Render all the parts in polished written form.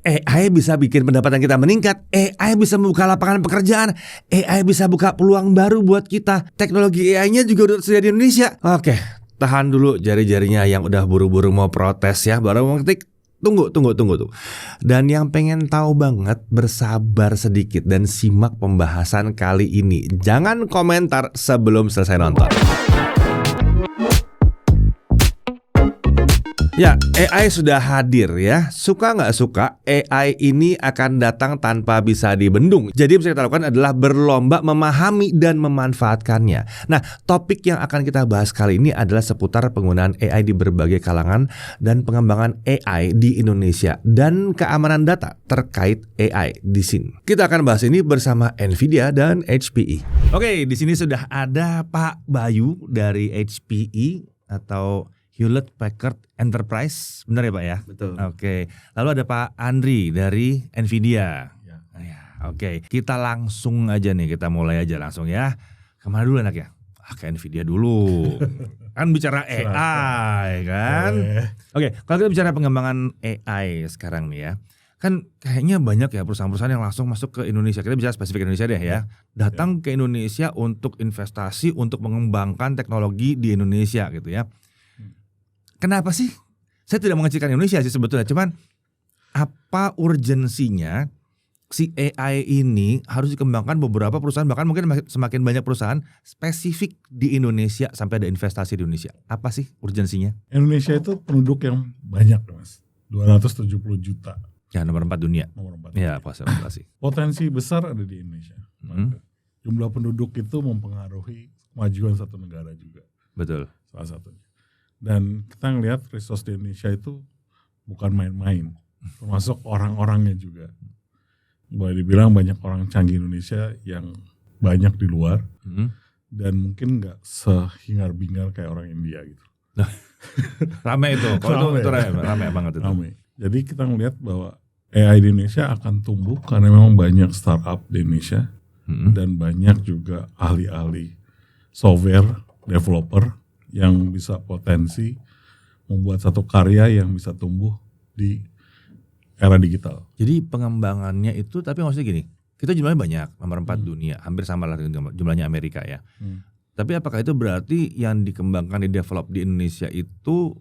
AI bisa bikin pendapatan kita meningkat, AI bisa membuka lapangan pekerjaan, AI bisa buka peluang baru buat kita. Teknologi AI-nya juga udah tersedia di Indonesia. Oke, tahan dulu jari-jarinya yang udah buru-buru mau protes ya, baru mau ngetik. Tunggu tuh. Dan yang pengen tahu banget, bersabar sedikit dan simak pembahasan kali ini. Jangan komentar sebelum selesai nonton. Ya, AI sudah hadir ya. Suka nggak suka, AI ini akan datang tanpa bisa dibendung. Jadi yang bisa kita lakukan adalah berlomba memahami dan memanfaatkannya. Nah, topik yang akan kita bahas kali ini adalah seputar penggunaan AI di berbagai kalangan dan pengembangan AI di Indonesia dan keamanan data terkait AI di sini. Kita akan bahas ini bersama NVIDIA dan HPE. Oke, di sini sudah ada Pak Bayu dari HPE atau Hewlett Packard Enterprise, benar ya Pak ya? Betul. Oke, lalu ada Pak Andri dari NVIDIA. Ya, oke, kita langsung aja nih, kita mulai aja langsung ya. Kemana dulu enak ya? Ke NVIDIA dulu. Kan bicara AI kan? Oke, kalau kita bicara pengembangan AI sekarang nih ya, kan kayaknya banyak ya perusahaan-perusahaan yang langsung masuk ke Indonesia. Kita bicara spesifik Indonesia deh ya. Datang ke Indonesia untuk investasi, untuk mengembangkan teknologi di Indonesia gitu ya. Kenapa sih? Saya tidak mengecilkan Indonesia sih sebetulnya, cuman apa urgensinya si AI ini harus dikembangkan beberapa perusahaan, bahkan mungkin semakin banyak perusahaan spesifik di Indonesia sampai ada investasi di Indonesia. Apa sih urgensinya? Indonesia itu penduduk yang banyak Mas, 270 juta. Ya, nomor 4 dunia. Nomor 4. Ya, populasi. Potensi besar ada di Indonesia. Jumlah penduduk itu mempengaruhi kemajuan satu negara juga. Betul. Salah satunya. Dan kita ngelihat resource di Indonesia itu bukan main-main, termasuk orang-orangnya juga. Boleh dibilang banyak orang canggih Indonesia yang banyak di luar, dan mungkin nggak sehingar-bingar kayak orang India gitu. Rame itu, kalau itu rame banget itu. Rame. Jadi kita ngelihat bahwa AI di Indonesia akan tumbuh karena memang banyak startup di Indonesia, dan banyak juga ahli-ahli software developer yang bisa potensi membuat satu karya yang bisa tumbuh di era digital. Jadi pengembangannya itu, tapi maksudnya gini, kita jumlahnya banyak, nomor 4 dunia, hampir sama lah dengan jumlahnya Amerika ya. Tapi apakah itu berarti yang dikembangkan, di-develop di Indonesia itu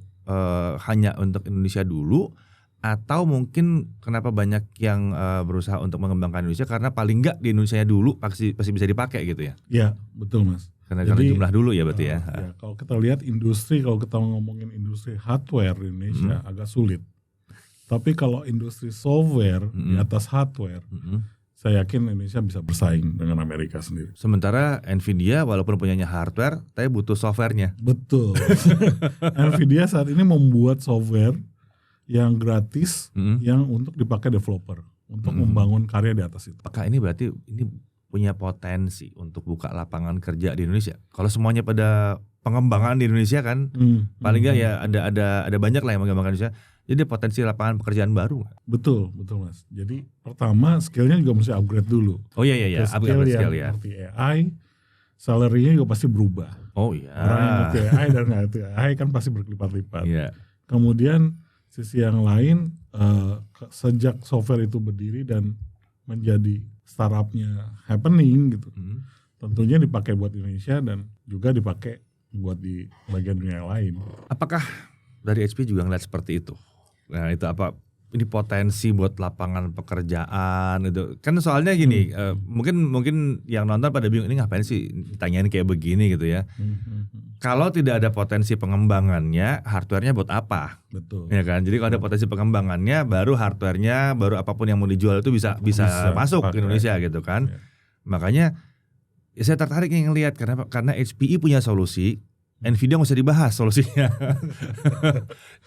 hanya untuk Indonesia dulu, atau mungkin kenapa banyak yang berusaha untuk mengembangkan Indonesia karena paling enggak di Indonesia dulu pasti bisa dipakai gitu ya? Iya, betul Mas. Karena jumlah dulu ya berarti ya. Ya. Kalau kita lihat industri, kalau kita ngomongin industri hardware di Indonesia agak sulit. Tapi kalau industri software di atas hardware, saya yakin Indonesia bisa bersaing dengan Amerika sendiri. Sementara NVIDIA walaupun punyanya hardware, tapi butuh softwarenya. Betul. NVIDIA saat ini membuat software yang gratis, yang untuk dipakai developer untuk membangun karya di atas itu. Apakah ini berarti ini punya potensi untuk buka lapangan kerja di Indonesia? Kalau semuanya pada pengembangan di Indonesia kan, paling nggak ya ada banyak lah yang mengembangkan Indonesia. Jadi potensi lapangan pekerjaan baru. Betul Mas. Jadi pertama skillnya juga mesti upgrade dulu. Oh iya, upgrade skill ya. Ngerti AI, salary-nya juga pasti berubah. Oh iya. Orang yang ngerti AI dan nggak ngerti AI kan pasti berlipat-lipat. Iya. Kemudian sisi yang lain, sejak software itu berdiri dan menjadi startupnya happening gitu, tentunya dipakai buat Indonesia dan juga dipakai buat di bagian dunia yang lain. Apakah dari HP juga ngeliat seperti itu? Nah itu apa? Ini potensi buat lapangan pekerjaan itu kan soalnya gini, mungkin yang nonton pada bingung ini ngapain sih ditanyain kayak begini gitu ya. Kalau tidak ada potensi pengembangannya, hardwarenya buat apa? Betul. Ya kan. Jadi kalau ada potensi pengembangannya, baru hardwarenya, baru apapun yang mau dijual itu bisa masuk ke Indonesia gitu kan. Ya. Makanya ya saya tertarik nih ngelihat karena HPE punya solusi. NVIDIA nggak usah dibahas solusinya.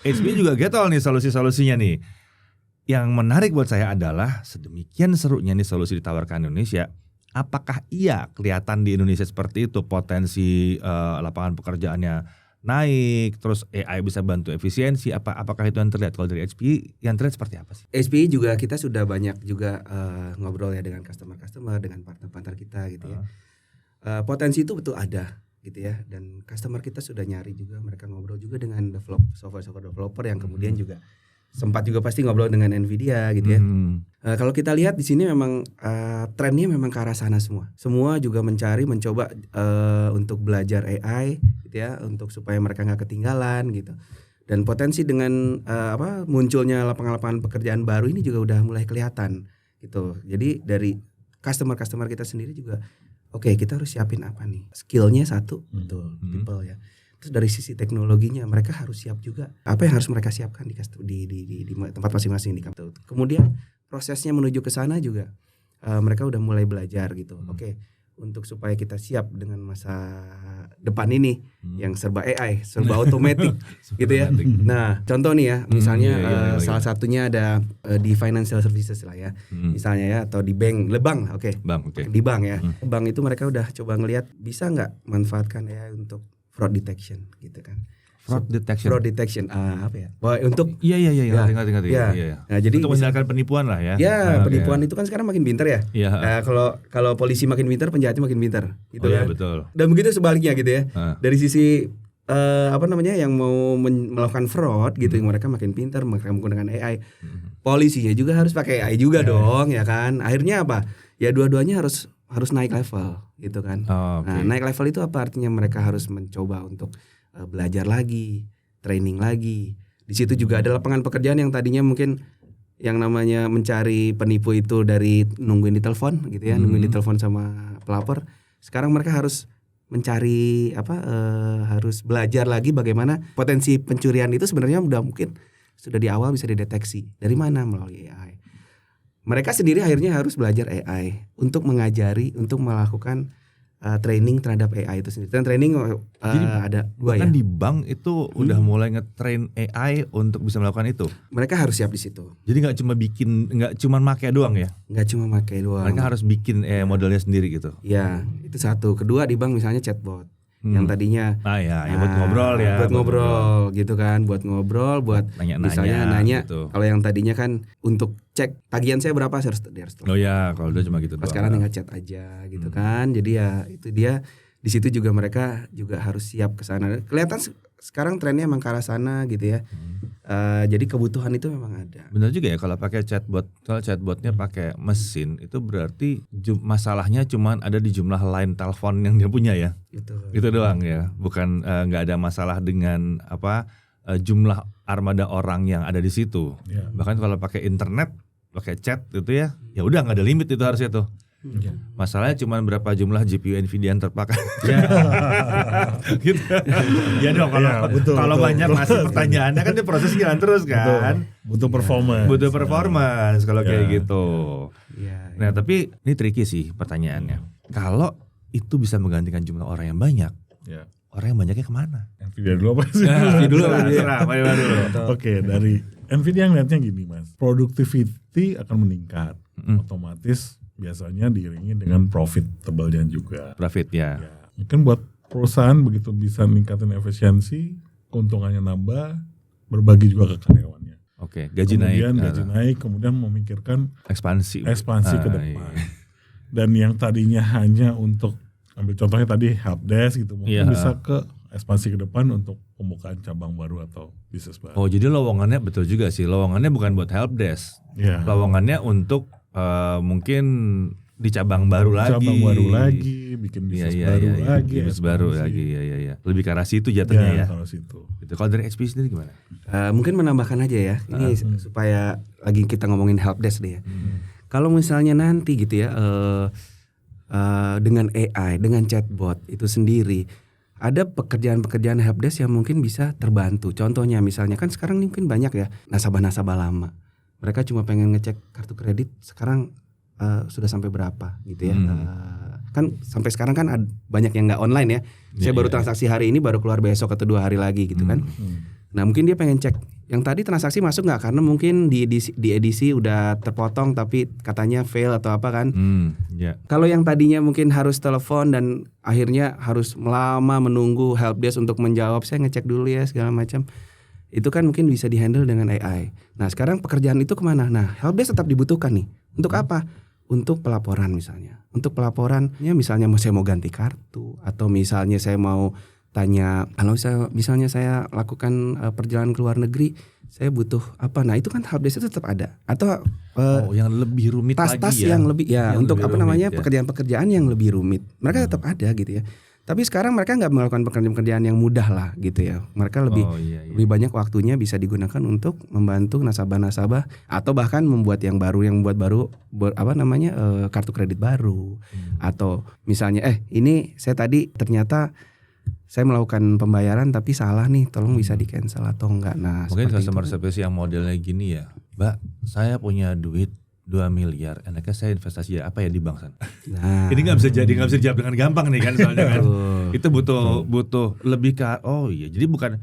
HPE juga getol nih solusinya nih. Yang menarik buat saya adalah sedemikian serunya nih solusi ditawarkan Indonesia. Apakah iya kelihatan di Indonesia seperti itu, potensi lapangan pekerjaannya naik, terus AI bisa bantu efisiensi, apakah itu yang terlihat? Kalau dari HPE yang terlihat seperti apa sih? HPE juga kita sudah banyak juga ngobrol ya dengan customer, dengan partner kita gitu ya. Potensi itu betul ada gitu ya, dan customer kita sudah nyari juga, mereka ngobrol juga dengan software developer yang kemudian juga sempat juga pasti ngobrol dengan Nvidia gitu ya. Kalau kita lihat di sini memang trennya memang ke arah sana semua. Semua juga mencoba untuk belajar AI gitu ya, untuk supaya mereka nggak ketinggalan gitu. Dan potensi dengan munculnya lapangan-lapangan pekerjaan baru ini juga udah mulai kelihatan gitu. Jadi dari customer kita sendiri juga, oke, kita harus siapin apa nih? Skillnya satu, betul, people ya. Terus dari sisi teknologinya mereka harus siap juga. Apa yang harus mereka siapkan di tempat masing-masing di kantor. Kemudian prosesnya menuju ke sana juga mereka udah mulai belajar gitu. Oke, untuk supaya kita siap dengan masa depan ini yang serba AI, serba otomatis gitu ya. Nah, contoh nih ya, misalnya salah satunya ada di financial services lah ya. Misalnya ya, atau di bank, di bank ya. Bank itu mereka udah coba ngelihat bisa nggak manfaatkan AI untuk fraud detection gitu kan. Fraud detection apa ya? Untuk Iya. Ngerti. Nah, jadi untuk menghindari penipuan lah ya. Ya, penipuan itu kan sekarang makin pintar ya. Iya. Kalau polisi makin pintar, penjahatnya makin pintar gitu kan. Iya, betul. Dan begitu sebaliknya gitu ya. Dari sisi yang mau melakukan fraud gitu, mereka makin pintar, mereka menggunakan AI. Polisinya juga harus pakai AI juga dong ya kan. Akhirnya apa? Ya dua-duanya harus naik level gitu kan. Nah, naik level itu apa artinya? Mereka harus mencoba untuk belajar lagi, training lagi. Di situ juga ada lapangan pekerjaan yang tadinya mungkin yang namanya mencari penipu itu dari nungguin di telepon gitu ya, nungguin di telepon sama pelapor. Sekarang mereka harus mencari harus belajar lagi bagaimana potensi pencurian itu sebenarnya mungkin sudah di awal bisa dideteksi. Dari mana? Melalui AI. Mereka sendiri akhirnya harus belajar AI untuk mengajari, untuk melakukan training terhadap AI itu sendiri. Dan training jadi, ada 2 ya. Kan di bank itu udah mulai nge-train AI untuk bisa melakukan itu. Mereka harus siap di situ. Jadi nggak cuma make doang ya? Nggak cuma pakai doang. Mereka harus bikin modelnya sendiri gitu. Ya, itu satu. Kedua di bank misalnya chatbot. Yang tadinya buat ngobrol ya. Buat ngobrol gitu kan, buat ngobrol, buat misalnya nanya gitu. Kalau yang tadinya kan untuk cek tagihan saya berapa, saya harus Oh ya, kalau udah cuma gitu doang. Sekarang tinggal chat aja gitu kan. Jadi ya itu dia, di situ juga mereka juga harus siap ke sana. Kelihatan sekarang trennya emang ke arah sana gitu ya. Jadi kebutuhan itu memang ada. Benar juga ya, kalau pakai chatbot, kalau chatbotnya pakai mesin itu berarti masalahnya cuma ada di jumlah line telepon yang dia punya ya. Itu doang ya, bukan nggak ada masalah dengan jumlah armada orang yang ada di situ. Bahkan kalau pakai internet, pakai chat gitu ya udah nggak ada limit itu harusnya tuh. Masalahnya cuma berapa jumlah GPU Nvidia yang terpakai. Gitu. Ya dong, kalau banyak masuk pertanyaannya kan dia proses jalan terus kan. Butuh performance. Kalau kayak gitu. Nah, tapi ini tricky sih pertanyaannya. Kalau itu bisa menggantikan jumlah orang yang banyak, orang yang banyaknya kemana? Nvidia dulu apa sih? Dulu. Oke, dari Nvidia ngeliatnya gini Mas, productivity akan meningkat, otomatis biasanya diiringi dengan profitable-nya juga. Profit ya. Mungkin buat perusahaan begitu bisa meningkatin efisiensi, keuntungannya nambah, berbagi juga ke karyawannya. Oke, gaji naik, kemudian memikirkan ekspansi ke depan. Dan yang tadinya hanya untuk, ambil contohnya tadi helpdesk gitu, mungkin bisa ke ekspansi ke depan untuk pembukaan cabang baru atau bisnis baru. Oh, jadi lowongannya betul juga sih. Lowongannya bukan buat helpdesk. Lowongannya untuk mungkin di cabang baru lagi, bikin bisnis baru lagi. Iya. Lebih ke arah situ jatuhnya ya. Itu. Kalau dari XP sendiri gimana? Mungkin menambahkan aja ya, ini supaya lagi kita ngomongin helpdesk deh ya. Kalau misalnya nanti gitu ya, dengan AI, dengan chatbot itu sendiri, ada pekerjaan-pekerjaan helpdesk yang mungkin bisa terbantu. Contohnya misalnya kan sekarang mungkin banyak ya nasabah-nasabah lama. Mereka cuma pengen ngecek kartu kredit sekarang sudah sampai berapa gitu ya. Kan sampai sekarang kan banyak yang nggak online ya. Saya baru transaksi hari ini, baru keluar besok atau 2 hari lagi gitu kan. Nah mungkin dia pengen cek yang tadi transaksi masuk nggak, karena mungkin di edisi udah terpotong tapi katanya fail atau apa kan. Kalau yang tadinya mungkin harus telepon dan akhirnya harus lama menunggu helpdesk untuk menjawab, saya ngecek dulu ya segala macam. Itu kan mungkin bisa dihandle dengan AI. Nah sekarang pekerjaan itu kemana? Nah helpdesk tetap dibutuhkan nih. Untuk apa? Untuk pelaporan misalnya. Untuk pelaporannya misalnya saya mau ganti kartu, atau misalnya saya mau tanya, kalau misalnya saya lakukan perjalanan ke luar negeri, saya butuh apa? Nah, itu kan helpdesk itu tetap ada. Atau yang lebih rumit tas-tas lagi ya. yang lebih Yang untuk lebih apa namanya rumit, ya. pekerjaan-pekerjaan yang lebih rumit. Mereka tetap ada gitu ya. Tapi sekarang mereka nggak melakukan pekerjaan-pekerjaan yang mudah lah gitu ya. Mereka lebih banyak waktunya bisa digunakan untuk membantu nasabah-nasabah atau bahkan membuat yang baru kartu kredit baru. Atau misalnya ini saya tadi ternyata saya melakukan pembayaran tapi salah nih, tolong bisa di cancel atau enggak. Nah, mungkin customer service yang modelnya gini ya, Mbak, saya punya duit 2 miliar, enaknya saya investasi apa ya di bank sana. Nah, Ini nggak bisa dijawab dengan gampang nih kan, soalnya kan. Itu butuh lebih ke jadi bukan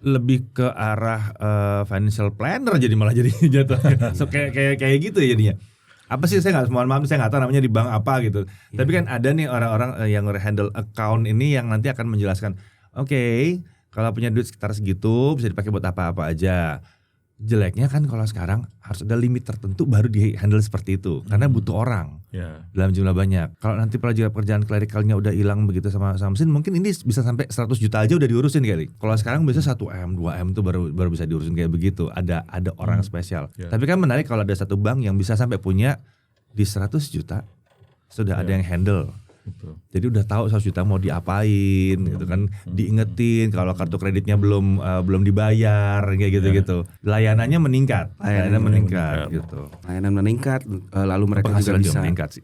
lebih ke arah financial planner, jadi malah jadi jatuhnya. So kayak gitu ya jadinya. Apa sih, saya nggak tahu namanya di bank apa gitu. Tapi kan ada nih orang-orang yang handle account ini yang nanti akan menjelaskan, oke, kalau punya duit sekitar segitu bisa dipakai buat apa-apa aja. Jeleknya kan kalau sekarang harus ada limit tertentu baru di handle seperti itu, karena butuh orang dalam jumlah banyak. Kalau nanti pekerjaan klerikalnya udah hilang begitu sama mesin, mungkin ini bisa sampai 100 juta aja udah diurusin kali. Kalau sekarang biasa 1M, 2M tuh baru bisa diurusin kayak begitu. Ada orang spesial. Tapi kan menarik kalau ada satu bank yang bisa sampai punya di 100 juta sudah ada yang handle. Betul. Jadi udah tahu 100 juta mau diapain gitu kan, diingetin kalau kartu kreditnya belum dibayar kayak gitu-gitu. Layanannya meningkat gitu. Layanan meningkat, lalu mereka juga bisa meningkat sih.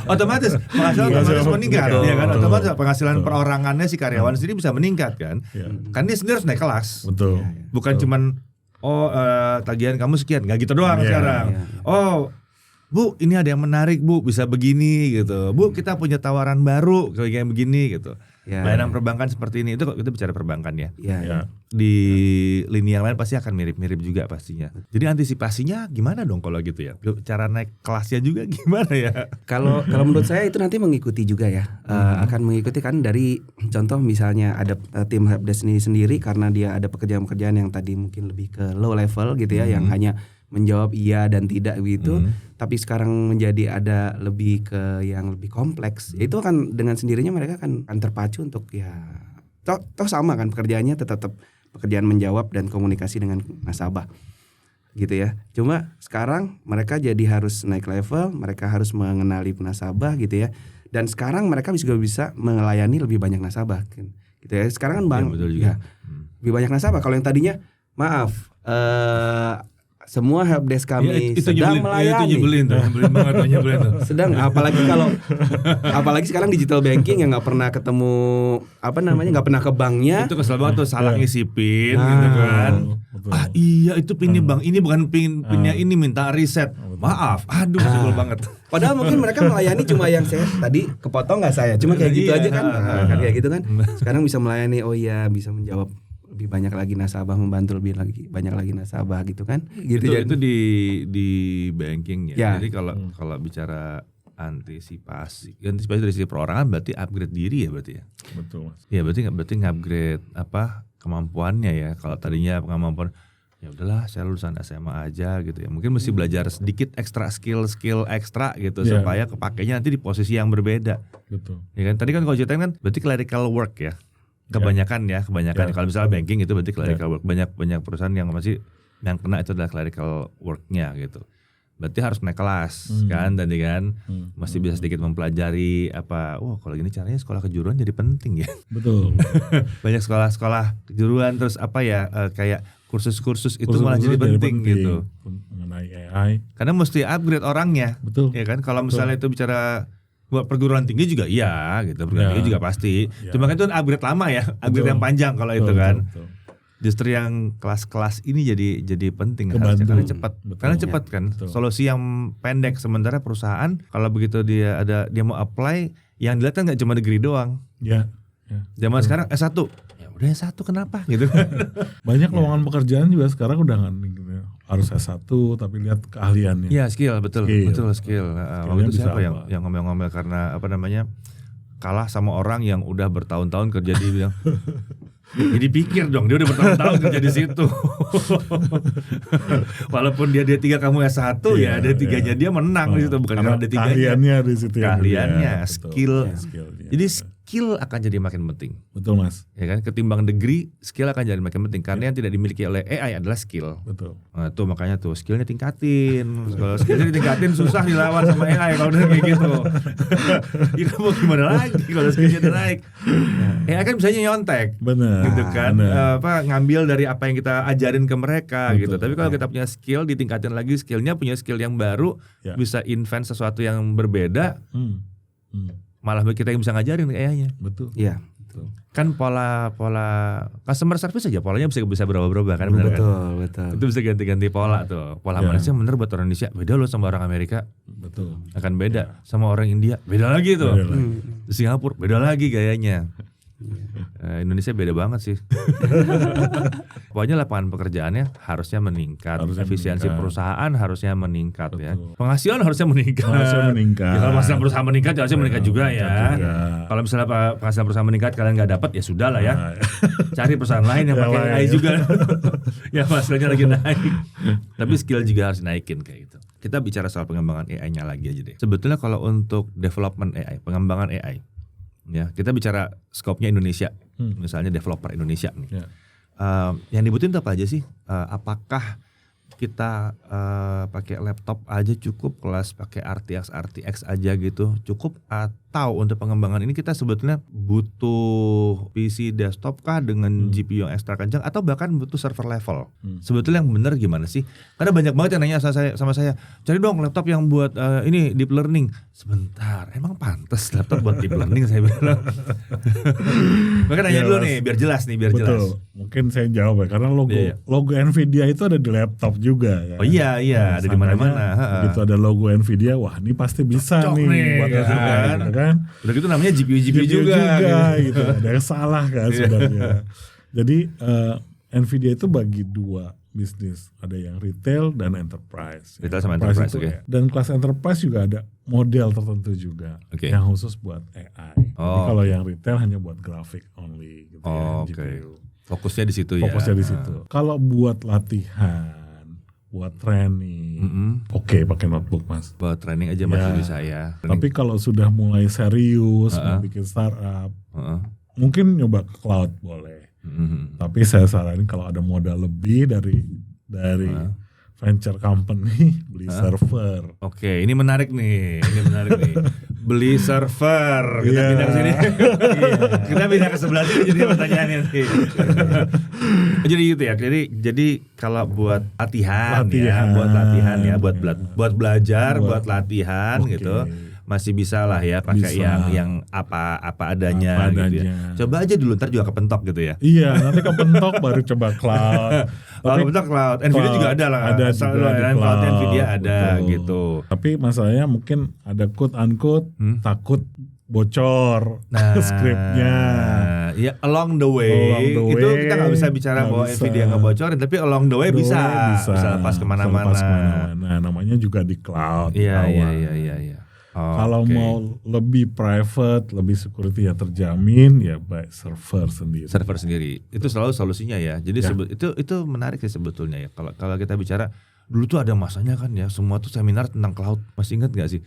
Otomatis penghasilan meningkat ya kan, otomatis penghasilan perorangannya si karyawan sendiri bisa meningkat kan. Kan dia sendiri harus naik kelas. Betul. Bukan cuman tagihan kamu sekian, enggak gitu doang sekarang. Bu, ini ada yang menarik Bu, bisa begini gitu. Bu, kita punya tawaran baru kayak begini gitu. Layanan perbankan seperti ini, itu kita bicara perbankan ya. Di lini yang lain pasti akan mirip-mirip juga pastinya. Jadi antisipasinya gimana dong kalau gitu ya? Cara naik kelasnya juga gimana ya? Kalau menurut saya itu nanti mengikuti juga ya. Akan mengikuti kan dari contoh misalnya ada tim helpdesk ini sendiri, karena dia ada pekerjaan-pekerjaan yang tadi mungkin lebih ke low level gitu ya, yang hanya menjawab iya dan tidak gitu, tapi sekarang menjadi ada lebih ke yang lebih kompleks. Itu kan dengan sendirinya mereka akan terpacu untuk ya toh sama kan pekerjaannya tetap pekerjaan menjawab dan komunikasi dengan nasabah gitu ya. Cuma sekarang mereka jadi harus naik level, mereka harus mengenali nasabah gitu ya. Dan sekarang mereka juga bisa melayani lebih banyak nasabah kan. Gitu ya. Sekarang kan lebih banyak nasabah. Kalau yang tadinya maaf semua helpdesk kami sedang melayani. Itu nyebelin tuh. Sedang apalagi sekarang digital banking yang nggak pernah ketemu nggak pernah ke banknya. Itu kesel banget tuh, salah ngisi PIN gitu kan. Betul. Iya itu PIN bank ini bukan PINnya ini, minta reset. Maaf, sebel banget. Padahal mungkin mereka melayani cuma yang saya tadi kepotong nggak saya, cuma kayak gitu aja kan. Kan kayak gitu kan. Sekarang bisa melayani, bisa menjawab lebih banyak lagi nasabah, membantu lebih banyak lagi nasabah gitu kan. Itu di banking ya. Jadi kalau bicara antisipasi dari sisi perorangan berarti upgrade diri ya berarti ya. Betul Mas. Ya berarti upgrade kemampuannya ya. Kalau tadinya kemampuan ya udahlah saya lulusan SMA aja gitu ya. Mungkin mesti belajar sedikit ekstra skill ekstra gitu supaya kepakainya nanti di posisi yang berbeda. Betul. Ya kan tadi kan kalau ceritain kan berarti clerical work ya. Kebanyakan. Kalau misalnya banking itu berarti clerical work. Banyak perusahaan yang yang kena itu adalah clerical work-nya gitu. Berarti harus naik kelas kan tadi kan. Masih bisa sedikit mempelajari kalau gini caranya sekolah kejuruan jadi penting ya. Betul. Banyak sekolah kejuruan terus kayak kursus-kursus itu malah jadi penting gitu. Mengenai AI. Karena mesti upgrade orangnya. Betul. Ya kan kalau misalnya itu bicara buat perguruan tinggi juga iya gitu, perguruan tinggi juga pasti. Cuma kan itu upgrade lama ya, upgrade yang panjang kalau itu kan. Justru yang kelas-kelas ini jadi penting harusnya, karena cepat kan. Solusi yang pendek, sementara perusahaan kalau begitu dia mau apply, yang dilihat kan nggak cuma degree doang. Zaman sekarang S1. Ya udah S1 kenapa gitu kan. Banyak lowongan pekerjaan juga sekarang udah nggak harus S1 tapi lihat keahliannya. Iya, skill. Waktu itu siapa yang ngomel-ngomel karena kalah sama orang yang udah bertahun-tahun kerja di bidang. Jadi pikir dong, dia udah bertahun-tahun kerja di situ. Walaupun dia D3 kamu S1 ya D3-nya dia menang di situ, bukan karena D3-nya. Keahliannya di situ. Keahliannya, skill Jadi skill akan jadi makin penting. Betul Mas. Ya kan, ketimbang degree, skill akan jadi makin penting karena yang tidak dimiliki oleh AI adalah skill. Betul. Nah, tuh makanya tuh skillnya tingkatin. Kalau skillnya ditingkatin susah dilawan sama AI kalau udah kayak gitu. Ya kan mau gimana lagi kalau skillnya udah naik. AI kan bisa nyontek. Benar. Gitu kan. Ngambil dari apa yang kita ajarin ke mereka. Betul, gitu. Tapi kalau kita punya skill, ditingkatin lagi skillnya, punya skill yang baru, bisa invent sesuatu yang berbeda. Malah kita yang bisa ngajarin AI-nya. Betul. Iya. Kan pola customer service aja polanya bisa berubah-ubah kan, benar kan? Betul. Itu bisa ganti-ganti pola tuh. Pola manusia yang bener buat orang Indonesia beda loh sama orang Amerika. Betul. Akan beda sama orang India, beda lagi tuh. Beda lagi. Di Singapura beda lagi gayanya. Indonesia beda banget sih. Pokoknya lapangan pekerjaannya harusnya meningkat, efisiensi perusahaan harusnya meningkat. Betul. Ya. Penghasilan harusnya meningkat. Ya, kalau penghasilan perusahaan meningkat, harusnya meningkat juga ya. Kalau misalnya penghasilan perusahaan meningkat kalian nggak dapat, ya sudah lah ya. Cari perusahaan lain yang pakai AI juga. Ya penghasilannya lagi naik. Tapi skill juga harus naikin kayak gitu. Kita bicara soal pengembangan AI-nya lagi aja deh. Sebetulnya kalau untuk development AI, pengembangan AI, ya kita bicara skopnya Indonesia, misalnya developer Indonesia nih. Yang dibutuhin apa aja sih? Apakah kita pakai laptop aja cukup, kelas pakai RTX aja gitu cukup, atau untuk pengembangan ini kita sebetulnya butuh PC desktop kah dengan GPU yang ekstra kencang, atau bahkan butuh server level? Sebetulnya yang benar gimana sih? Karena banyak banget yang nanya sama saya, cari dong laptop yang buat ini deep learning. Sebentar, emang pantas laptop buat deep learning? Saya bilang. Maka nanya dulu nih, biar jelas nih, biar jelas. Mungkin saya jawab ya, karena logo Nvidia itu ada di laptop juga ya. Oh iya, ada di mana-mana. Begitu ada logo Nvidia, wah ini pasti bisa cocok nih buat ya, kan. Udah gitu namanya GPU juga gitu. Ada yang salah kan sebenarnya. Jadi Nvidia itu bagi dua bisnis, ada yang retail dan enterprise. Retail sama enterprise, itu, dan kelas enterprise juga ada model tertentu juga yang khusus buat AI. Jadi kalau yang retail hanya buat grafik only gitu GPU. Fokusnya di situ ya. Fokusnya di situ. Kalau buat latihan, buat training, pakai notebook Mas. Buat training aja masih bisa ya. Tapi kalau sudah mulai serius, mau bikin startup, mungkin nyoba ke cloud boleh. Tapi saya saranin kalau ada modal lebih dari venture company, beli server. Oke, ini menarik nih. Beli server. Kita pindah ke sini. Kita pindah ke sebelah sini jadi pertanyaannya nih. Jadi gitu ya. Jadi kalau buat latihan ya, buat belajar, buat latihan gitu. Masih bisa lah ya pakai yang apa adanya gitu ya. Coba aja dulu, ntar juga kepentok gitu ya. Iya, nanti kepentok baru coba cloud. Kepentok cloud. Nvidia juga ada lah. Ada juga di cloud Nvidia ada. Betul. Gitu. Tapi masalahnya mungkin ada quote unquote takut bocor skripnya. Ya along the way itu kita nggak bisa bicara bahwa Nvidia nggak bocorin, tapi along the way bisa lepas kemana-mana. Nah, namanya juga di cloud. Iya. Kalau mau lebih private, lebih security yang terjamin, ya baik server sendiri. Itu selalu solusinya ya. Jadi itu menarik sih sebetulnya ya. Kalau kita bicara dulu tuh ada masanya kan ya, semua tuh seminar tentang cloud. Masih ingat nggak sih?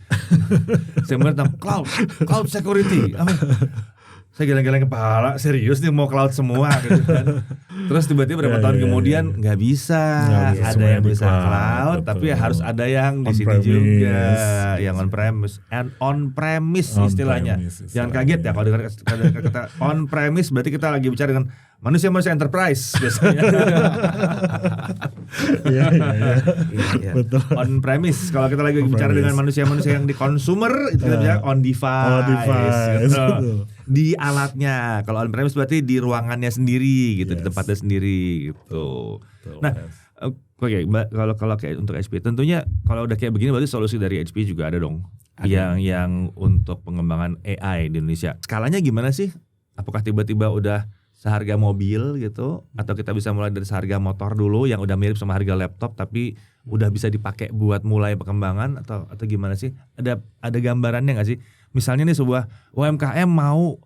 Seminar tentang cloud security. Saya geleng-geleng kepala, serius nih mau cloud semua gitu kan. Terus tiba-tiba beberapa tahun kemudian nggak bisa. Ada yang bisa cloud, tapi harus ada yang di sini juga, yang on premise istilahnya. Jangan kaget ya kalau dengar kata on premise, berarti kita lagi bicara dengan manusia enterprise biasanya. Iya. Betul. On premise, kalau kita lagi bicara dengan manusia-manusia yang di consumer, itu kita bicara on device. Gitu. Di alatnya. Kalau on premise berarti di ruangannya sendiri gitu, di tempatnya sendiri gitu. Nah, kalau kayak untuk HP tentunya kalau udah kayak begini berarti solusi dari HP juga ada dong. Yang untuk pengembangan AI di Indonesia. Skalanya gimana sih? Apakah tiba-tiba udah seharga mobil gitu, atau kita bisa mulai dari seharga motor dulu yang udah mirip sama harga laptop tapi udah bisa dipakai buat mulai pengembangan, atau gimana sih? Ada gambarannya nggak sih? Misalnya nih sebuah UMKM mau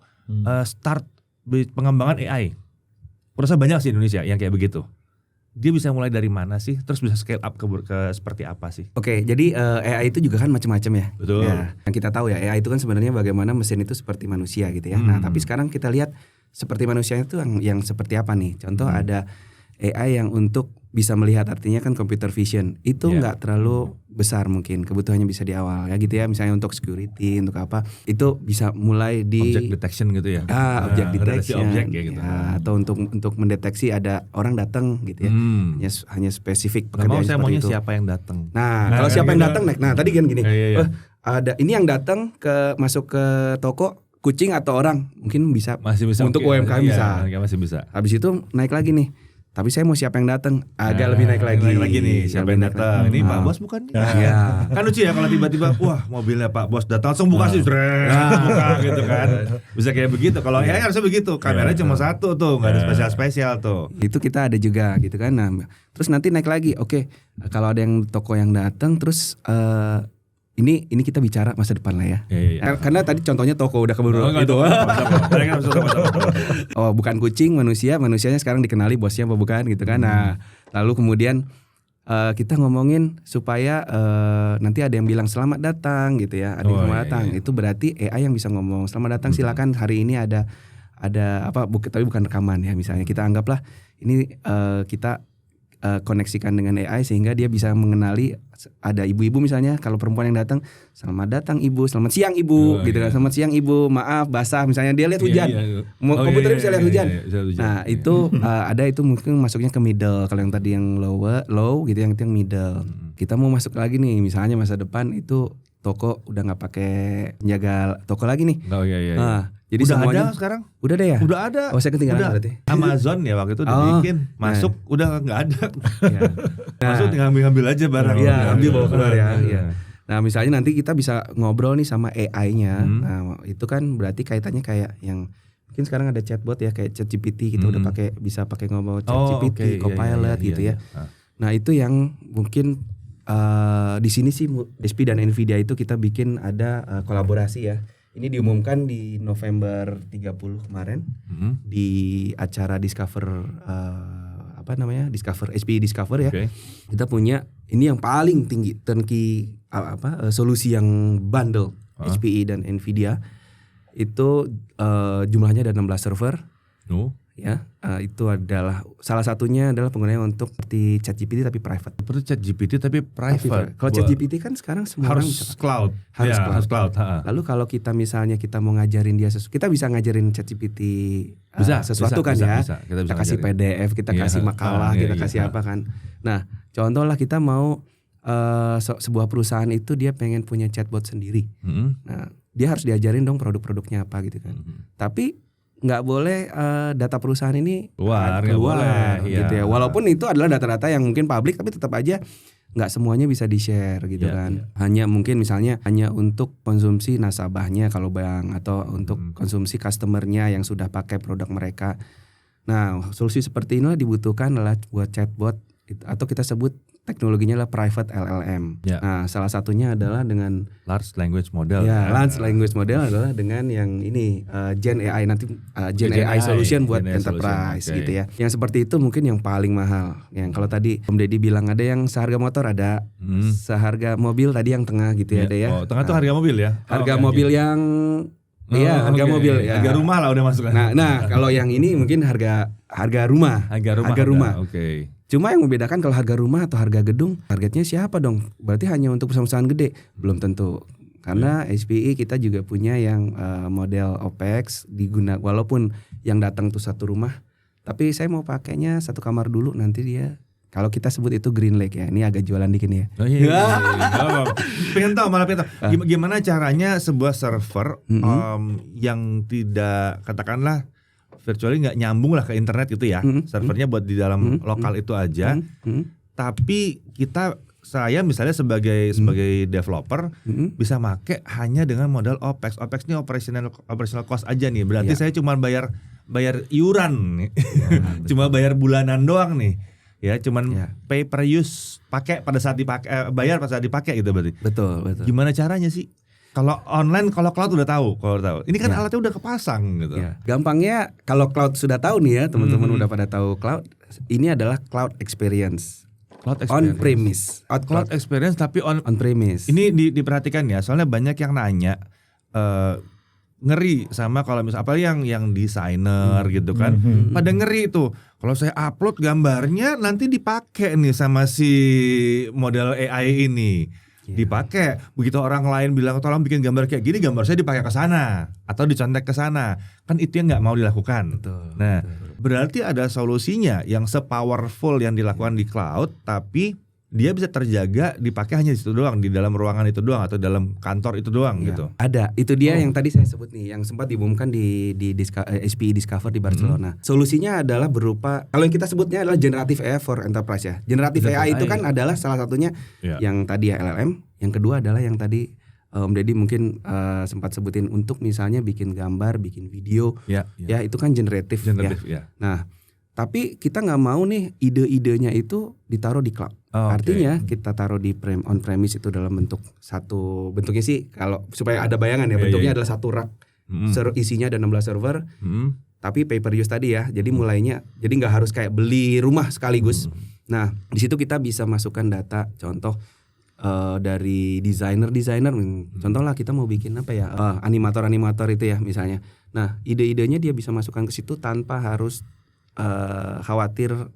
start pengembangan AI, kurasa banyak sih Indonesia yang kayak begitu. dia bisa mulai dari mana sih? Terus bisa scale up ke seperti apa sih? Oke, jadi AI itu juga kan macam-macam ya. Betul. Ya, yang kita tahu ya, AI itu kan sebenarnya bagaimana mesin itu seperti manusia gitu ya. Nah, tapi sekarang kita lihat seperti manusia itu yang seperti apa nih? Contoh ada AI yang untuk bisa melihat, artinya kan computer vision itu nggak terlalu besar, mungkin kebutuhannya bisa di awal ya gitu ya, misalnya untuk security, untuk apa itu bisa mulai di Object detection gitu ya. object detection objek ya gitu. atau untuk mendeteksi ada orang datang gitu ya, hanya spesifik Nggak mau, pekerjaan saya seperti maunya itu. siapa yang datang. Nah, kalau kan siapa yang gitu. datang, nah tadi kan gini, Iya. ada ini yang datang masuk ke toko, kucing atau orang, mungkin bisa Masih bisa untuk oke. UMKM bisa. Iya, masih bisa. Habis itu naik lagi nih. Tapi saya mau siapa yang datang? Agak lebih naik lagi. Nih, siapa yang datang? Ini Pak Bos bukan? Iya. Kan lucu ya kalau tiba-tiba wah mobilnya Pak Bos datang langsung buka sih, buka gitu kan. Bisa kayak begitu. Kalau AI harusnya begitu. Kameranya cuma satu tuh, nggak ada spesial tuh. Itu kita ada juga gitu kan. Nah, terus nanti naik lagi. Oke, kalau ada yang toko yang datang terus ini kita bicara masa depan lah ya. Iya. Karena tadi contohnya toko udah keburu itu. Oh, bukan kucing, manusianya sekarang dikenali bosnya apa bukan gitu kan. Nah, lalu kemudian kita ngomongin supaya nanti ada yang bilang selamat datang gitu ya. Ada yang selamat datang. Itu berarti AI yang bisa ngomong selamat datang, silakan hari ini ada apa tapi bukan rekaman ya. Misalnya kita anggaplah ini kita koneksikan dengan AI sehingga dia bisa mengenali ada ibu-ibu misalnya, kalau perempuan yang datang, selamat datang ibu, selamat siang ibu, gitu kan, selamat siang ibu, maaf basah, misalnya dia lihat hujan, komputernya bisa lihat hujan. Nah itu ada itu mungkin masuknya ke middle, kalau yang tadi yang low gitu, yang itu yang middle. Kita mau masuk lagi nih, misalnya masa depan itu toko udah nggak pakai penjaga toko lagi nih. Nah, jadi udah semuanya ada sekarang? Udah ada ya? Udah ada. Oh, saya ketinggalan udah. berarti. Amazon ya waktu itu udah bikin, masuk udah nggak ada. Ya. Masuk tinggal ngambil aja barang. Iya, ambil bawa keluar ya. Iya. Nah, misalnya nanti kita bisa ngobrol nih sama AI-nya. Nah, itu kan berarti kaitannya kayak yang mungkin sekarang ada chatbot ya, kayak ChatGPT kita udah bisa pakai ngomong ChatGPT, Copilot gitu ya. Nah, itu yang mungkin di sini sih HP dan Nvidia itu kita bikin ada kolaborasi ya. Ini diumumkan di November 30 kemarin di acara Discover Discover HP Discover ya. Kita punya ini yang paling tinggi turnkey solusi yang bundle HPE dan Nvidia. Itu jumlahnya ada 16 server. Ya, itu adalah salah satunya adalah penggunanya untuk seperti ChatGPT tapi private. Seperti ChatGPT tapi private. Kalau ChatGPT kan sekarang semua orang harus cloud. Harus cloud. Lalu kalau kita misalnya kita mau ngajarin dia kita bisa ngajarin ChatGPT sesuatu kan ya. Kita kasih PDF, kita kasih makalah, kita kasih apa kan. Nah, contohlah kita mau sebuah perusahaan itu dia pengen punya chatbot sendiri. Nah, dia harus diajarin dong produk-produknya apa gitu kan. Tapi nggak boleh data perusahaan ini keluar gitu ya. Walaupun itu adalah data-data yang mungkin publik, tapi tetap aja nggak semuanya bisa di-share gitu kan. Hanya mungkin misalnya hanya untuk konsumsi nasabahnya kalau bank, atau untuk konsumsi customernya yang sudah pakai produk mereka. Nah, solusi seperti inilah dibutuhkan adalah buat chatbot atau kita sebut teknologinya adalah private LLM. Nah, salah satunya adalah dengan large language model. Large language model adalah dengan yang ini Gen AI nanti Gen AI solution buat enterprise gitu ya. Yang seperti itu mungkin yang paling mahal. Yang kalau tadi Om Deddy bilang ada yang seharga motor, ada seharga mobil tadi yang tengah gitu ya ada ya. Oh, tengah tuh harga mobil ya. Harga mobil yang harga mobil ya. Harga rumah lah udah masuk. Nah, kalau yang ini mungkin harga rumah. Harga rumah. Oke. Cuma yang membedakan kalau harga rumah atau harga gedung, targetnya siapa dong? Berarti hanya untuk perusahaan gede? Belum tentu. Karena HPE kita juga punya yang model OPEX walaupun yang datang tuh satu rumah, tapi saya mau pakainya satu kamar dulu, nanti dia kalau kita sebut itu Green Lake ya. Ini agak jualan dikit nih ya. Pengen tahu. Gimana caranya sebuah server yang tidak katakanlah virtually nggak nyambung lah ke internet gitu ya, servernya buat di dalam lokal itu aja, tapi saya misalnya sebagai developer bisa make hanya dengan modal OPEX. OPEX ini operational cost aja nih, berarti saya cuma bayar iuran, cuma bayar bulanan doang nih, ya cuman pay per use, pakai pada saat dipakai, bayar pada saat dipakai gitu berarti. Betul. Gimana caranya sih? Kalau online, kalau cloud udah tahu. Ini kan alatnya udah kepasang gitu. Gampangnya kalau cloud sudah tahu nih ya, teman-teman udah pada tahu cloud. ini adalah cloud experience. Cloud On premise. Cloud experience tapi on premise. Ini diperhatikan ya, soalnya banyak yang nanya ngeri sama kalau misalnya apa yang desainer gitu kan. Pada ngeri tuh. Kalau saya upload gambarnya nanti dipakai nih sama si model AI ini. Dipakai. Begitu orang lain bilang tolong bikin gambar kayak gini, gambar saya dipakai ke sana atau dicontek ke sana. Kan itu yang nggak mau dilakukan. Nah, berarti ada solusinya yang sepowerful yang dilakukan di cloud, tapi dia bisa terjaga dipakai hanya di situ doang, di dalam ruangan itu doang atau dalam kantor itu doang gitu. Ada. Itu dia yang tadi saya sebut nih, yang sempat diumumkan di SPI Discover di Barcelona. Solusinya adalah berupa, kalau yang kita sebutnya adalah generative AI for enterprise ya. Generative AI itu kan adalah salah satunya yang tadi ya LLM, yang kedua adalah yang tadi Om Deddy mungkin sempat sebutin untuk misalnya bikin gambar, bikin video, ya itu kan generatif ya. Nah, tapi kita nggak mau nih ide-idenya itu ditaruh di cloud. Artinya kita taruh di on premise itu dalam bentuknya sih kalau supaya ada bayangan ya, bentuknya adalah satu rak. Isinya ada 16 server. Tapi pay per use tadi ya. Jadi mulainya jadi nggak harus kayak beli rumah sekaligus. Nah, di situ kita bisa masukkan data contoh dari desainer, contoh lah kita mau bikin apa ya, animator itu ya misalnya. Nah, ide-idenya dia bisa masukkan ke situ tanpa harus khawatir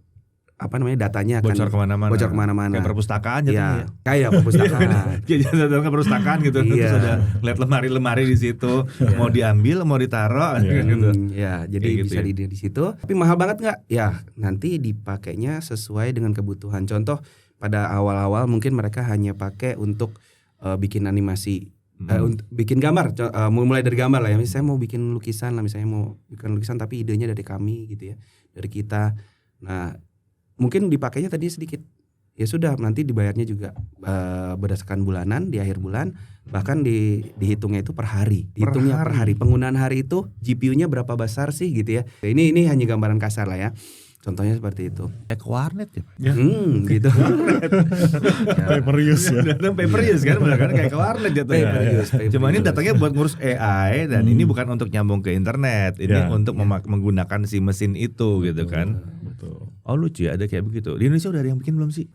datanya bocor kemana-mana. Kayak perpustakaan ya. Kayak perpustakaan. Kayak perpustakaan gitu. Terus ada lihat lemari-lemari di situ, mau diambil, mau ditaruh gitu. Ya, jadi bisa gitu di situ. Tapi mahal banget nggak? Ya, nanti dipakainya sesuai dengan kebutuhan. Contoh pada awal-awal mungkin mereka hanya pakai untuk bikin animasi, untuk bikin gambar. Mulai dari gambar lah ya. Misalnya saya mau bikin lukisan lah, tapi idenya dari kami gitu ya, dari kita. Nah, mungkin dipakainya tadi sedikit. Ya sudah, nanti dibayarnya juga berdasarkan bulanan di akhir bulan, bahkan dihitungnya itu per hari. Dihitungnya per hari. Penggunaan hari itu GPU-nya berapa besar sih gitu ya. Ini hanya gambaran kasar lah ya. Contohnya seperti itu. Kayak warnet ya. Gitu. Pay per use ya. Pay per use kan, benar kan kayak warnet jatuhnya. Cuma ini datangnya buat ngurus AI dan ini bukan untuk nyambung ke internet. Ini untuk menggunakan si mesin itu gitu kan. Betul. Oh lucu ya, ada kayak begitu. Di Indonesia udah ada yang bikin belum sih?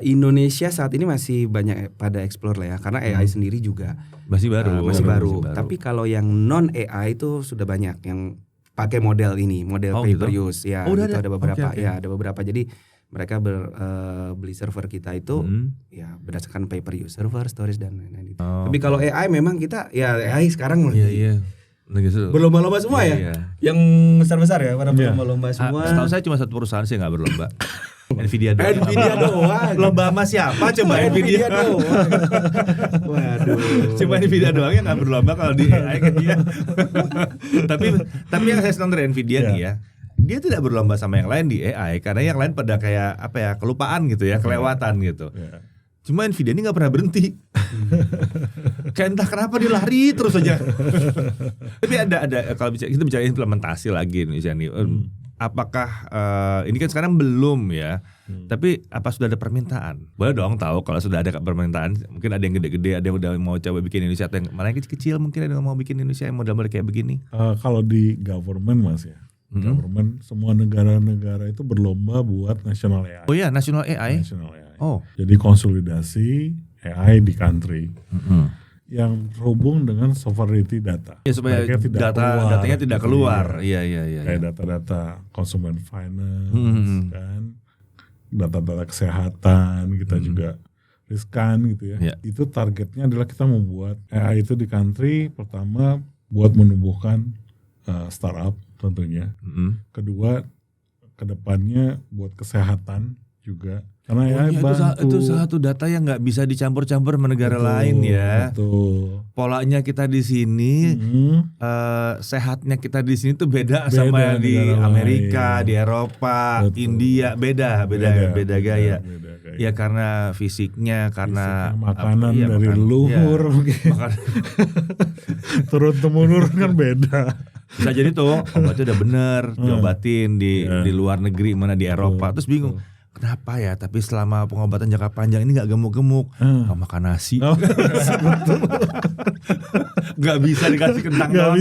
Indonesia saat ini masih banyak pada explore lah ya, karena AI sendiri juga masih baru. Tapi kalau yang non AI itu sudah banyak yang pakai model pay per use ya. Itu ada beberapa ya, ada beberapa. Jadi mereka beli server kita itu ya berdasarkan pay per use server, storage dan lain-lain. Tapi kalau AI memang kita ya AI sekarang berlomba-lomba semua ya. Yang besar-besar ya, pada berlomba-lomba semua. Setahu saya cuma satu perusahaan sih nggak berlomba. Nvidia doang. Lomba sama siapa? Coba Nvidia doang. Waduh. Cuma Nvidia doang yang nggak berlomba kalau di AI kan dia. tapi yang saya senang dari Nvidia nih ya, dia tidak berlomba sama yang lain di AI karena yang lain pada kayak kelupaan gitu ya, kelewatan gitu. Cuma Nvidia ini nggak pernah berhenti. Kayak entah kenapa dia lari terus aja. Tapi ada kalau kita bicara implementasi lagi Indonesia nih. Apakah ini kan sekarang belum ya, tapi apa sudah ada permintaan? Boleh dong tahu kalau sudah ada permintaan. Mungkin ada yang gede-gede, ada yang udah mau coba bikin Indonesia, atau yang malah yang kecil-kecil mungkin ada yang mau bikin Indonesia yang model-model kayak begini. Kalau di government Mas ya, government semua negara-negara itu berlomba buat national AI. Oh iya, national AI. National AI. Oh, jadi konsolidasi AI di country. Yang terhubung dengan sovereignty data. Ya, supaya datanya tidak keluar. Iya. Kayak data-data consumer finance kan. Data-data kesehatan kita juga riskan gitu ya. Itu targetnya adalah kita membuat AI itu di country, pertama buat menumbuhkan startup tentunya. Kedua, kedepannya buat kesehatan juga. Karena itu satu data yang nggak bisa dicampur-campur sama negara lain ya. Betul. Polanya kita di sini, sehatnya kita di sini tuh beda sama yang di Amerika, di Eropa, India, beda gaya. Ya karena fisiknya, karena makanan dari leluhur, turun temurun kan beda. Bisa jadi tuh obatnya udah bener, diobatin di luar negeri mana di Eropa, terus bingung. kenapa ya? Tapi selama pengobatan jangka panjang ini nggak gemuk-gemuk, nggak makan nasi, nggak bisa dikasih kentang doang.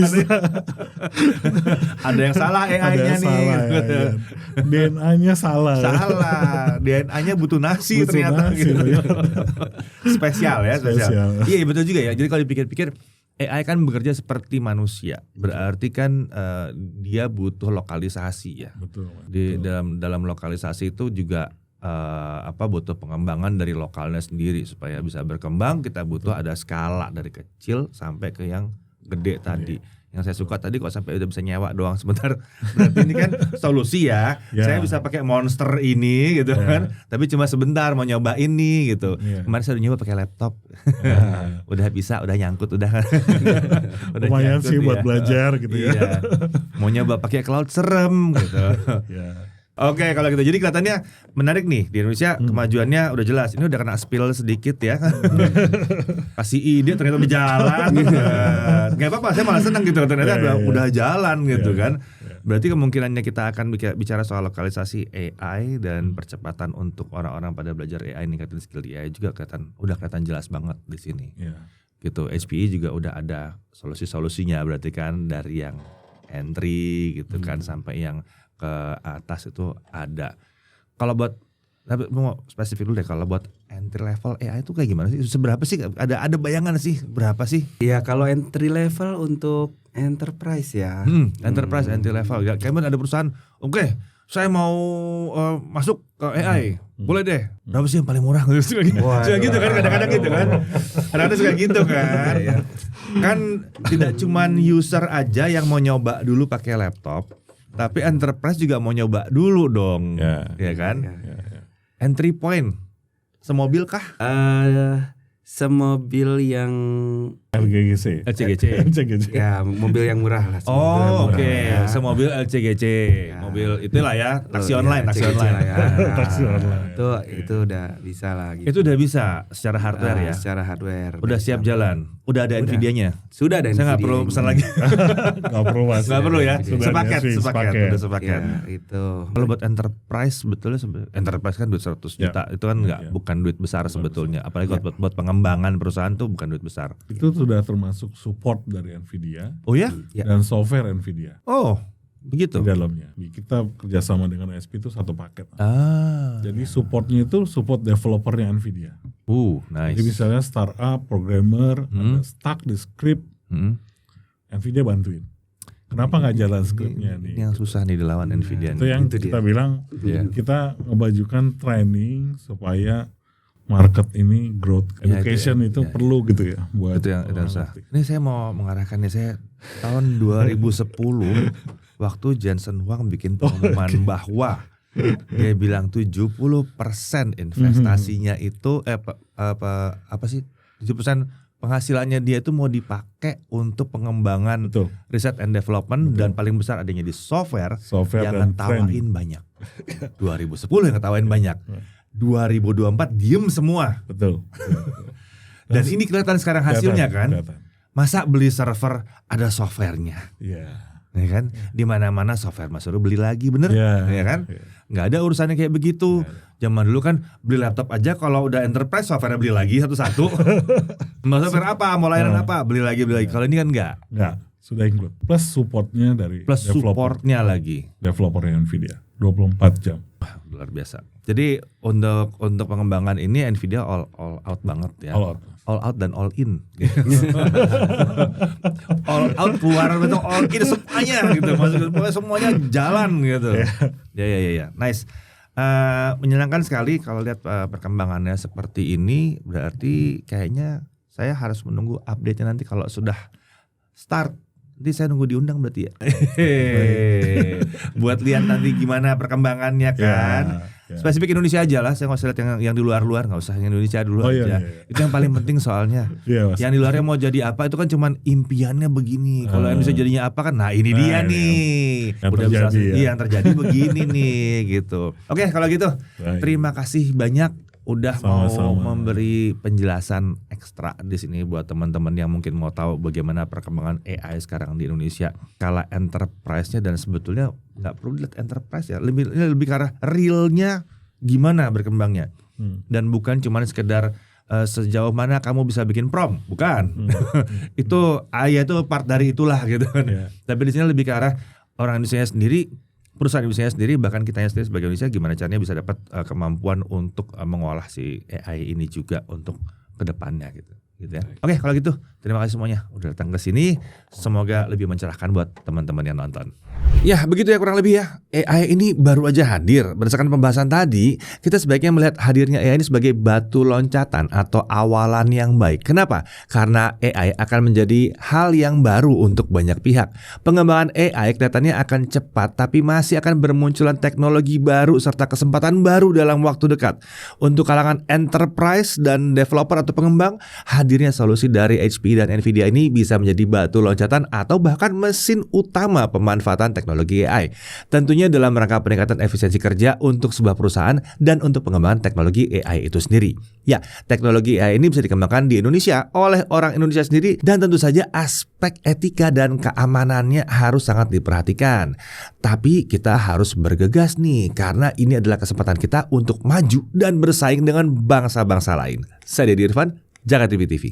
Ada yang salah AI-nya nih. Salah, ya. DNA-nya salah. Salah, DNA-nya butuh nasi ternyata. Nasi, gitu. ya. Spesial ya, spesial. Spesial. Iya betul juga ya. Jadi kalau dipikir-pikir, AI kan bekerja seperti manusia, berarti kan dia butuh lokalisasi ya. Betul. Di dalam lokalisasi itu juga butuh pengembangan dari lokalnya sendiri supaya bisa berkembang. Kita butuh ada skala dari kecil sampai ke yang gede tadi. Yang saya suka tadi kok sampai udah bisa nyewa doang sebentar. Berarti ini kan solusi ya. Saya bisa pakai monster ini gitu kan. Tapi cuma sebentar mau nyoba ini gitu. Kemarin saya udah nyoba pakai laptop. Udah bisa, udah nyangkut, udah lumayan sih buat belajar gitu ya. Iya. Mau nyoba pakai cloud serem gitu. Oke, kalau gitu. Jadi kelihatannya menarik nih di Indonesia, kemajuannya udah jelas. Ini udah kena spill sedikit ya. Kasih ide ternyata udah jalan. Gak apa-apa, saya malah senang gitu. Ternyata udah jalan gitu kan. Berarti kemungkinannya kita akan bicara soal lokalisasi AI dan percepatan untuk orang-orang pada belajar AI, ningkatin skill di AI juga udah kelihatan jelas banget di sini. Gitu. HPE juga udah ada solusi-solusinya, berarti kan dari yang entry gitu kan sampai yang ke atas itu ada. Kalau buat, tapi mau spesifik dulu deh, kalau buat entry level AI itu kayak gimana sih? Seberapa sih? Ada bayangan sih berapa sih? Ya kalau entry level untuk enterprise ya. Enterprise entry level. Ya, kayak ada perusahaan, oke, saya mau masuk ke AI, boleh deh. Berapa sih yang paling murah? Suka gitu kan, kadang-kadang gitu kan. Kadang-kadang suka gitu kan. Kan tidak cuman user aja yang mau nyoba dulu pakai laptop, tapi enterprise juga mau nyoba dulu dong, ya kan? Entry point, semobil kah? Semobil yang LCGC. Ya mobil yang murah lah. Oh oke, semobil LCGC, mobil itulah ya, taksi online, taksi online. Taksi online. Itu udah bisa lah. Gitu. Itu udah bisa secara hardware ya? Secara hardware. Udah siap jalan, udah ada Nvidia-nya. Sudah ada. Saya nggak perlu pesan lagi. Nggak perlu mas. Nggak perlu ya. Sepaket. Udah sepaket. Ya, itu. Kalau buat enterprise sebetulnya enterprise kan duit 100 juta itu kan bukan duit besar sebetulnya. Apalagi buat pengembangan perusahaan tuh bukan duit besar. Itu sudah termasuk support dari Nvidia. Oh ya? Dan software Nvidia. Oh begitu. Di dalamnya. Kita kerjasama dengan SP itu satu paket. Jadi supportnya itu support developernya Nvidia. Nice. Jadi misalnya startup, programmer, ada stuck di script, Nvidia bantuin. Kenapa nggak jalan scriptnya nih? Yang susah nih dilawan Nvidia. Itu yang kita bilang, kita ngebajukan training supaya market ini growth education itu perlu gitu ya buat itu yang susah. Ini saya mau mengarahkan nih, saya tahun 2010 waktu Jensen Huang bikin pengumuman bahwa dia bilang 70% investasinya itu 70% penghasilannya dia itu mau dipakai untuk pengembangan riset and development dan paling besar adanya di software yang ngetawain banyak. 2010 yang ngetawain banyak. 2024 diem semua. Betul. Dan ini kelihatan sekarang hasilnya kan. Masa beli server ada softwarenya? Ya kan? Di mana-mana software Mas suruh beli lagi, bener? Ya kan? Nggak ada urusannya kayak begitu. Zaman dulu kan beli laptop aja kalau udah enterprise software beli lagi satu-satu. Mau software apa? Mau layanan apa? Beli lagi. Kalau ini kan enggak. Sudah include. Plus supportnya dari supportnya lagi. Developernya Nvidia 24 jam. Luar biasa. Jadi untuk pengembangan ini Nvidia all out banget ya. All out dan all in. All out keluar betul, all in semuanya gitu. Maksudnya semuanya jalan gitu. Ya. Nice. Menyenangkan sekali kalau lihat perkembangannya seperti ini. Berarti kayaknya saya harus menunggu update-nya nanti kalau sudah start. Nanti saya nunggu diundang berarti ya. Buat lihat nanti gimana perkembangannya kan. Spesifik Indonesia aja lah. Saya nggak usah lihat yang di luar-luar, nggak usah yang Indonesia dulu aja. Itu yang paling penting soalnya. Yang di luarnya mau jadi apa itu kan cuman impiannya begini. Kalau yang bisa jadinya apa kan, nah ini dia nih. Yang terjadi begini nih gitu. Oke kalau gitu, terima kasih banyak. Udah mau memberi penjelasan ekstra di sini buat teman-teman yang mungkin mau tahu bagaimana perkembangan AI sekarang di Indonesia. Skala enterprise-nya dan sebetulnya nggak perlu dilihat enterprise ya, lebih ke arah realnya gimana berkembangnya. Dan bukan cuma sekedar sejauh mana kamu bisa bikin prom, bukan. Itu itu part dari itulah gitu kan. Tapi di sini lebih ke arah orang Indonesia sendiri, perusahaan Indonesia sendiri, bahkan kitanya sendiri sebagai Indonesia gimana caranya bisa dapat kemampuan untuk mengolah si AI ini juga untuk kedepannya gitu ya. Oke, kalau gitu terima kasih semuanya udah datang ke sini. Semoga lebih mencerahkan buat teman-teman yang nonton. Ya begitu ya kurang lebih ya. AI ini baru aja hadir. Berdasarkan pembahasan tadi, kita sebaiknya melihat hadirnya AI ini sebagai batu loncatan atau awalan yang baik. Kenapa? Karena AI akan menjadi hal yang baru untuk banyak pihak. Pengembangan AI kelihatannya akan cepat, tapi masih akan bermunculan teknologi baru serta kesempatan baru dalam waktu dekat. Untuk kalangan enterprise dan developer atau pengembang, hadirnya solusi dari HP dan Nvidia ini bisa menjadi batu loncatan atau bahkan mesin utama pemanfaatan teknologi AI. Tentunya dalam rangka peningkatan efisiensi kerja untuk sebuah perusahaan dan untuk pengembangan teknologi AI itu sendiri. Ya, teknologi AI ini bisa dikembangkan di Indonesia oleh orang Indonesia sendiri dan tentu saja aspek etika dan keamanannya harus sangat diperhatikan. Tapi kita harus bergegas nih karena ini adalah kesempatan kita untuk maju dan bersaing dengan bangsa-bangsa lain. Saya Deddy Irfan, Jakarta TV.